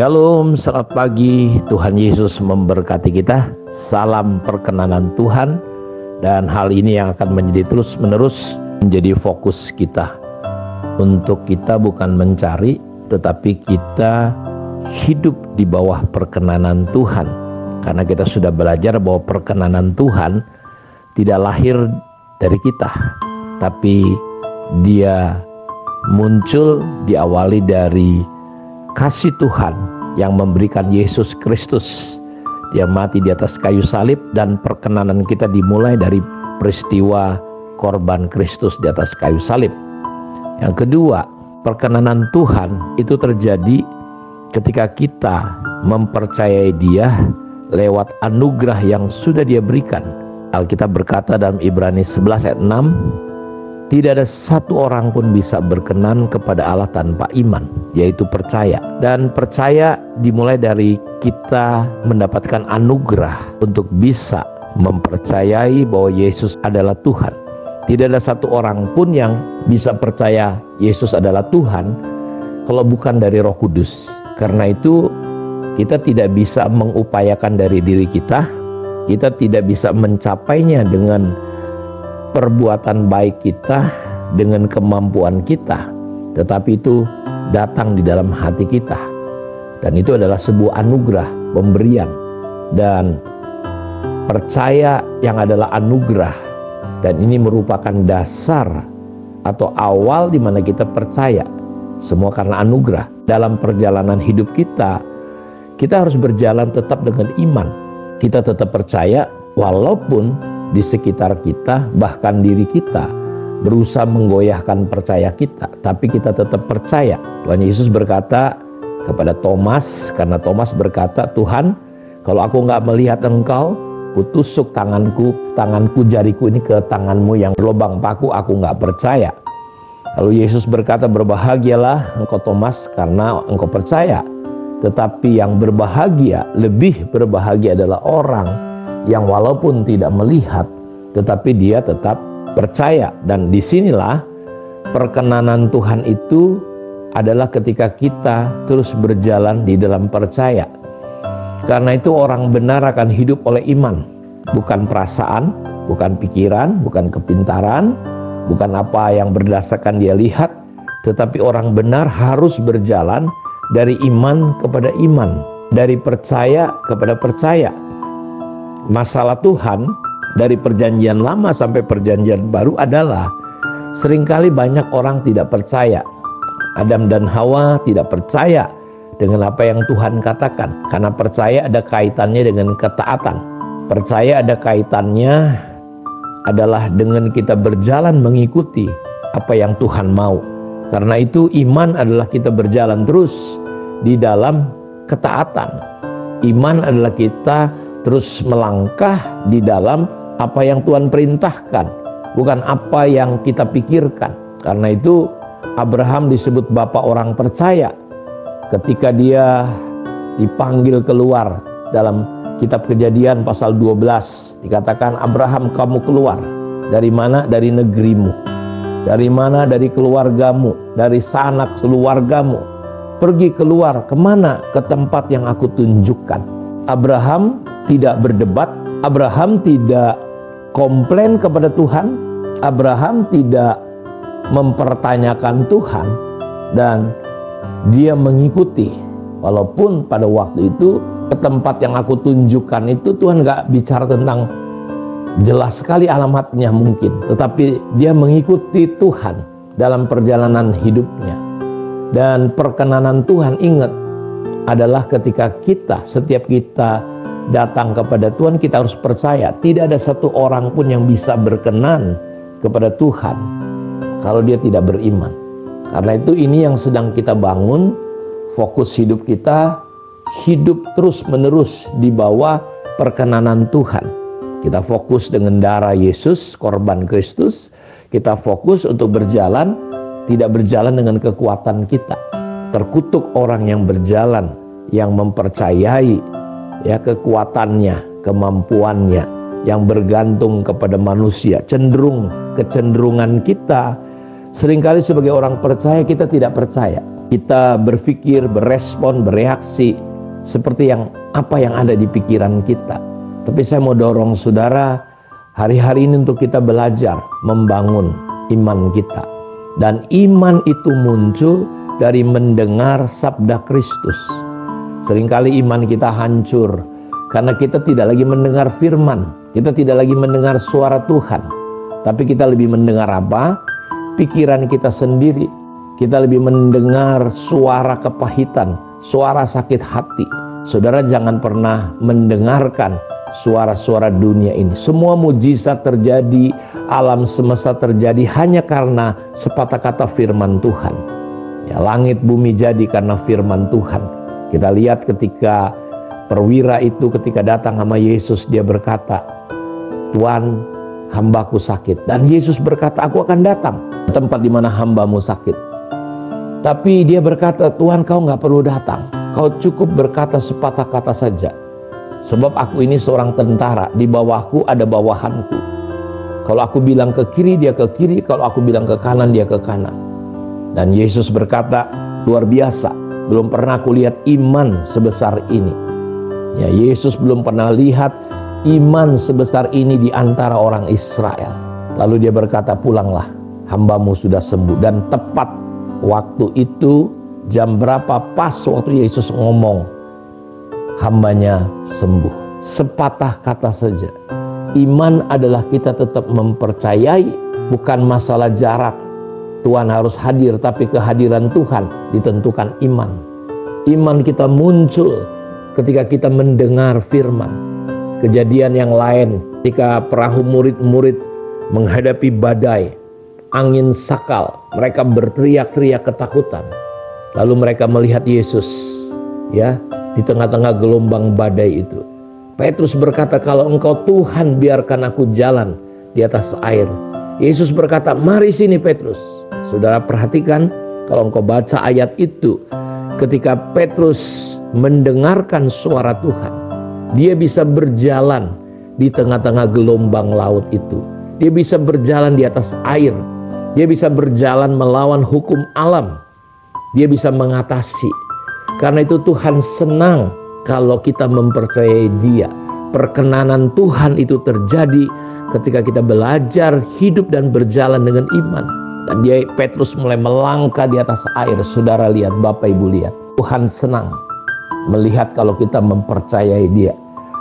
Shalom, selamat pagi. Tuhan Yesus memberkati kita. Salam perkenanan Tuhan. Dan hal ini yang akan menjadi terus-menerus menjadi fokus kita. Untuk kita bukan mencari, tetapi kita hidup di bawah perkenanan Tuhan. Karena kita sudah belajar bahwa perkenanan Tuhan tidak lahir dari kita, tapi dia muncul diawali dari kasih Tuhan yang memberikan Yesus Kristus. Dia mati di atas kayu salib, dan perkenanan kita dimulai dari peristiwa korban Kristus di atas kayu salib. Yang kedua, perkenanan Tuhan itu terjadi ketika kita mempercayai Dia lewat anugerah yang sudah Dia berikan. Alkitab berkata dalam Ibrani 11 ayat 6, tidak ada satu orang pun bisa berkenan kepada Allah tanpa iman, yaitu percaya. Dan percaya dimulai dari kita mendapatkan anugerah untuk bisa mempercayai bahwa Yesus adalah Tuhan. Tidak ada satu orang pun yang bisa percaya Yesus adalah Tuhan kalau bukan dari Roh Kudus. Karena itu kita tidak bisa mengupayakan dari diri kita. Kita tidak bisa mencapainya dengan perbuatan baik kita, dengan kemampuan kita, tetapi itu datang di dalam hati kita, dan itu adalah sebuah anugerah pemberian. Dan percaya yang adalah anugerah, dan ini merupakan dasar atau awal di mana kita percaya, semua karena anugerah. Dalam perjalanan hidup kita harus berjalan tetap dengan iman. Kita tetap percaya walaupun di sekitar kita, bahkan diri kita berusaha menggoyahkan percaya kita, tapi kita tetap percaya. Tuhan Yesus berkata kepada Thomas, karena Thomas berkata, Tuhan, kalau aku nggak melihat Engkau, kutusuk tanganku jariku ini ke tanganmu yang berlubang paku, aku nggak percaya. Lalu Yesus berkata, berbahagialah engkau Thomas karena engkau percaya. Tetapi yang berbahagia, lebih berbahagia adalah orang yang walaupun tidak melihat, tetapi dia tetap percaya. Dan disinilah perkenanan Tuhan itu adalah ketika kita terus berjalan di dalam percaya. Karena itu orang benar akan hidup oleh iman, bukan perasaan, bukan pikiran, bukan kepintaran, bukan apa yang berdasarkan dia lihat, tetapi orang benar harus berjalan dari iman kepada iman, dari percaya kepada percaya. Masalah Tuhan dari perjanjian lama sampai perjanjian baru adalah seringkali banyak orang tidak percaya. Adam dan Hawa tidak percaya dengan apa yang Tuhan katakan, karena percaya ada kaitannya dengan ketaatan. Percaya ada kaitannya adalah dengan kita berjalan mengikuti apa yang Tuhan mau. Karena itu iman adalah kita berjalan terus di dalam ketaatan. Iman adalah kita terus melangkah di dalam apa yang Tuhan perintahkan, bukan apa yang kita pikirkan. Karena itu Abraham disebut bapak orang percaya. Ketika dia dipanggil keluar dalam kitab Kejadian pasal 12, dikatakan, Abraham, kamu keluar. Dari mana? Dari negerimu. Dari mana? Dari keluargamu. Dari sanak keluargamu. Pergi keluar. Kemana? Ke tempat yang aku tunjukkan. Abraham tidak berdebat, Abraham tidak komplain kepada Tuhan, Abraham tidak mempertanyakan Tuhan, dan dia mengikuti. Walaupun pada waktu itu ke tempat yang aku tunjukkan itu Tuhan gak bicara tentang jelas sekali alamatnya mungkin, tetapi dia mengikuti Tuhan dalam perjalanan hidupnya. Dan perkenanan Tuhan, ingat, adalah ketika setiap kita datang kepada Tuhan, kita harus percaya. Tidak ada satu orang pun yang bisa berkenan kepada Tuhan kalau dia tidak beriman. Karena itu ini yang sedang kita bangun, fokus hidup kita, hidup terus menerus di bawah perkenanan Tuhan. Kita fokus dengan darah Yesus, korban Kristus. Kita fokus untuk berjalan, tidak berjalan dengan kekuatan kita. Terkutuk orang yang berjalan, yang mempercayai kekuatannya, kemampuannya, yang bergantung kepada manusia. Kecenderungan kita seringkali sebagai orang percaya, kita tidak percaya. kita berpikir, berespon, bereaksi seperti apa yang ada di pikiran kita. Tapi saya mau dorong saudara hari-hari ini untuk kita belajar membangun iman kita. Dan iman itu muncul dari mendengar sabda Kristus. Seringkali iman kita hancur karena kita tidak lagi mendengar firman. Kita tidak lagi mendengar suara Tuhan. Tapi kita lebih mendengar apa? Pikiran kita sendiri. Kita lebih mendengar suara kepahitan, suara sakit hati. Saudara jangan pernah mendengarkan suara-suara dunia ini. Semua mujizat terjadi, alam semesta terjadi hanya karena sepatah kata firman Tuhan. Ya, langit bumi jadi karena firman Tuhan. Kita lihat ketika perwira itu ketika datang sama Yesus, dia berkata, "Tuhan, hambaku sakit." Dan Yesus berkata, "Aku akan datang ke tempat di mana hambamu sakit." Tapi dia berkata, "Tuhan, kau nggak perlu datang. Kau cukup berkata sepatah kata saja. Sebab aku ini seorang tentara, di bawahku ada bawahanku. Kalau aku bilang ke kiri, dia ke kiri. Kalau aku bilang ke kanan, dia ke kanan." Dan Yesus berkata, "Luar biasa, belum pernah aku lihat iman sebesar ini." Ya, Yesus belum pernah lihat iman sebesar ini di antara orang Israel. Lalu dia berkata, "Pulanglah, hambamu sudah sembuh." Dan tepat waktu itu, jam berapa, pas waktu Yesus ngomong, hambanya sembuh. Sepatah kata saja. Iman adalah kita tetap mempercayai, bukan masalah jarak. Tuhan harus hadir, tapi kehadiran Tuhan ditentukan iman. Iman kita muncul ketika kita mendengar firman. Kejadian yang lain, ketika perahu murid-murid menghadapi badai, angin sakal, mereka berteriak-teriak ketakutan. Lalu mereka melihat Yesus, ya, di tengah-tengah gelombang badai itu. Petrus berkata, "Kalau engkau Tuhan, biarkan aku jalan di atas air." Yesus berkata, "Mari sini Petrus." Saudara perhatikan, kalau engkau baca ayat itu, ketika Petrus mendengarkan suara Tuhan, dia bisa berjalan di tengah-tengah gelombang laut itu. Dia bisa berjalan di atas air. Dia bisa berjalan melawan hukum alam. Dia bisa mengatasi. Karena itu Tuhan senang kalau kita mempercayai Dia. Perkenanan Tuhan itu terjadi ketika kita belajar hidup dan berjalan dengan iman. Dan Petrus mulai melangkah di atas air. Saudara lihat, Bapak Ibu lihat, Tuhan senang melihat kalau kita mempercayai Dia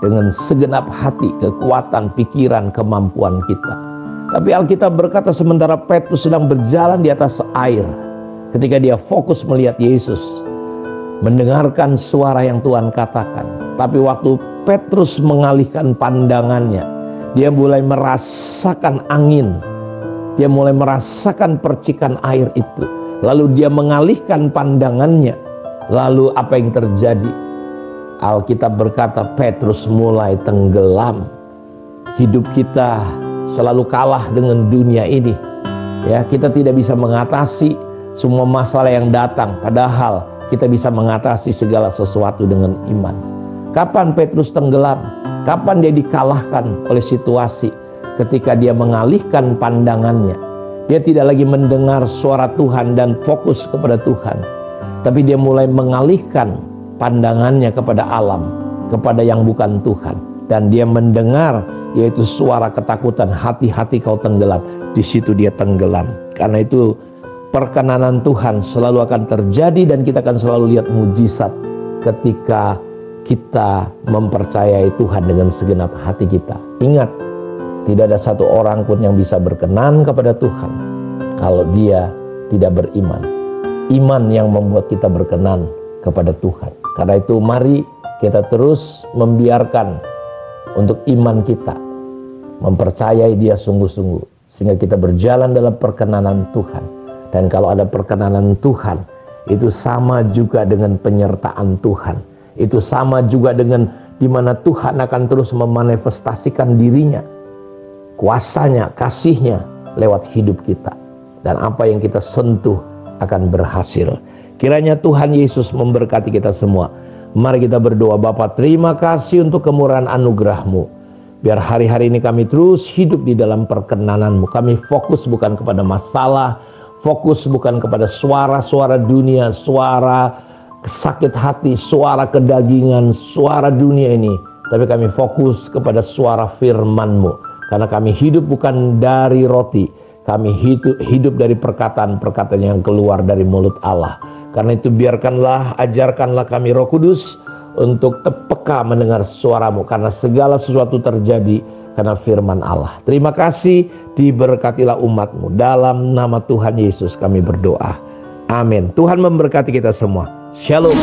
dengan segenap hati, kekuatan, pikiran, kemampuan kita. Tapi Alkitab berkata sementara Petrus sedang berjalan di atas air, ketika dia fokus melihat Yesus, mendengarkan suara yang Tuhan katakan. Tapi waktu Petrus mengalihkan pandangannya, dia mulai merasakan angin. Dia mulai merasakan percikan air itu. Lalu dia mengalihkan pandangannya. Lalu apa yang terjadi? Alkitab berkata Petrus mulai tenggelam. Hidup kita selalu kalah dengan dunia ini. Ya, kita tidak bisa mengatasi semua masalah yang datang, padahal kita bisa mengatasi segala sesuatu dengan iman. Kapan Petrus tenggelam? Kapan dia dikalahkan oleh situasi? Ketika dia mengalihkan pandangannya. Dia tidak lagi mendengar suara Tuhan dan fokus kepada Tuhan, tapi dia mulai mengalihkan pandangannya kepada alam, kepada yang bukan Tuhan. Dan dia mendengar yaitu suara ketakutan, "Hati-hati kau tenggelam." Di situ dia tenggelam. Karena itu perkenanan Tuhan selalu akan terjadi dan kita akan selalu lihat mujizat ketika kita mempercayai Tuhan dengan segenap hati kita. Ingat, tidak ada satu orang pun yang bisa berkenan kepada Tuhan kalau dia tidak beriman. Iman yang membuat kita berkenan kepada Tuhan. Karena itu mari kita terus membiarkan untuk iman kita mempercayai Dia sungguh-sungguh, sehingga kita berjalan dalam perkenanan Tuhan. Dan kalau ada perkenanan Tuhan, itu sama juga dengan penyertaan Tuhan. Itu sama juga dengan di mana Tuhan akan terus memanifestasikan dirinya, kuasanya, kasihnya lewat hidup kita. Dan apa yang kita sentuh akan berhasil. Kiranya Tuhan Yesus memberkati kita semua. Mari kita berdoa. Bapa, terima kasih untuk kemurahan anugerah-Mu. Biar hari-hari ini kami terus hidup di dalam perkenanan-Mu. Kami fokus bukan kepada masalah, fokus bukan kepada suara-suara dunia, suara sakit hati, suara kedagingan, suara dunia ini, tapi kami fokus kepada suara firman-Mu. Karena kami hidup bukan dari roti, kami hidup dari perkataan-perkataan yang keluar dari mulut Allah. Karena itu biarkanlah, ajarkanlah kami Roh Kudus untuk peka mendengar suara-Mu, karena segala sesuatu terjadi karena firman Allah. Terima kasih, diberkatilah umat-Mu. Dalam nama Tuhan Yesus kami berdoa. Amin. Tuhan memberkati kita semua. Shalom.